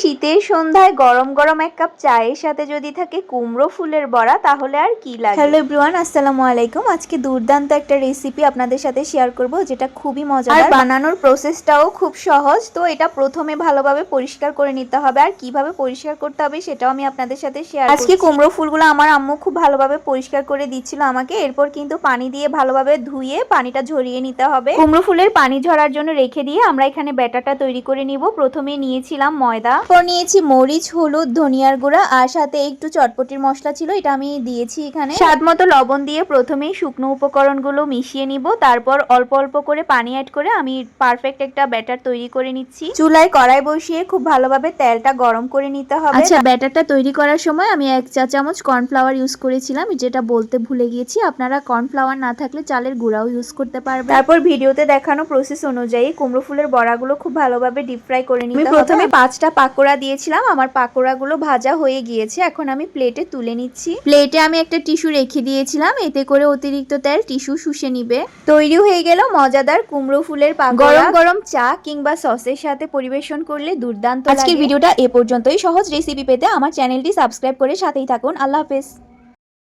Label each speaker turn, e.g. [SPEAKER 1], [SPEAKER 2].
[SPEAKER 1] শীতের সন্ধ্যায় গরম গরম এক কাপ চায়ের সাথে যদি থাকে কুমড়ো ফুলের বড়া তাহলে আর কি লাগে। হ্যালো এভরিওয়ান, আসসালামু আলাইকুম। আজকে দুর্দান্ত একটা রেসিপি আপনাদের সাথে শেয়ার করব যেটা খুবই মজাদার, বানানোর প্রসেসটাও খুব সহজ। তো এটা প্রথমে ভালোভাবে পরিষ্কার করে নিতে হবে, আর কিভাবে পরিষ্কার করতে হবে সেটাও আমি আপনাদের সাথে শেয়ার করছি। আজকে কুমড়ো ফুলগুলো আমার আম্মু খুব ভালোভাবে পরিষ্কার করে দিচ্ছিল আমাকে। এরপর কিন্তু পানি দিয়ে ভালোভাবে ধুয়ে পানিটা ঝরিয়ে নিতে হবে। কুমড়ো ফুলের পানি ঝরার জন্য রেখে দিয়ে আমরা এখানে ব্যাটারটা তৈরি করে নিব। প্রথমে নিয়েছিলাম ময়দা, তারপর নিয়েছি মরিচ, হলুদ, ধনিয়ার গুঁড়া, আর সাথে একটু চটপটির মশলা ছিল, এটা আমি দিয়েছি এখানে। স্বাদ মতো লবণ দিয়ে প্রথমেই শুকনো উপকরণগুলো মিশিয়ে নিব, তারপর অল্প অল্প করে পানি অ্যাড করে আমি পারফেক্ট একটা ব্যাটার তৈরি করে নিচ্ছি। চুলায় কড়াই বসিয়ে খুব ভালোভাবে তেলটা গরম করে নিতে হবে। আচ্ছা, ব্যাটারটা তৈরি করার সময় আমি 1 চা চামচ কর্নফ্লাওয়ার ইউজ করেছিলাম, যেটা বলতে ভুলে গিয়েছি। আপনারা কর্নফ্লাওয়ার না থাকলে চালের গুঁড়াও ইউজ করতে পারবেন। তারপর ভিডিওতে দেখানো প্রসেস অনুযায়ী কুমড়ো ফুলের বড়াগুলো খুব ভালোভাবে ডিপ ফ্রাই করে নিতে হবে। আমি প্রথমে 5টা পাকোড়া দিয়েছিলাম, আমার পাকোড়াগুলো ভাজা হয়ে গিয়েছে। এখন আমি প্লেটে তুলে নিচ্ছি। প্লেটে আমি একটা টিস্যু রেখে দিয়েছিলাম, এতে করে অতিরিক্ত তেল টিস্যু শুষে নিবে। তৈরি হয়ে গেল মজাদার কুমড়ো ফুলের পাকোড়া। গরম গরম চা কিংবা সসের সাথে পরিবেশন করলে দুর্দান্ত লাগে। আজকের ভিডিওটা এ পর্যন্তই। সহজ রেসিপি পেতে আমার চ্যানেলটি সাবস্ক্রাইব করে সাথেই থাকুন। আল্লাহ হাফেজ।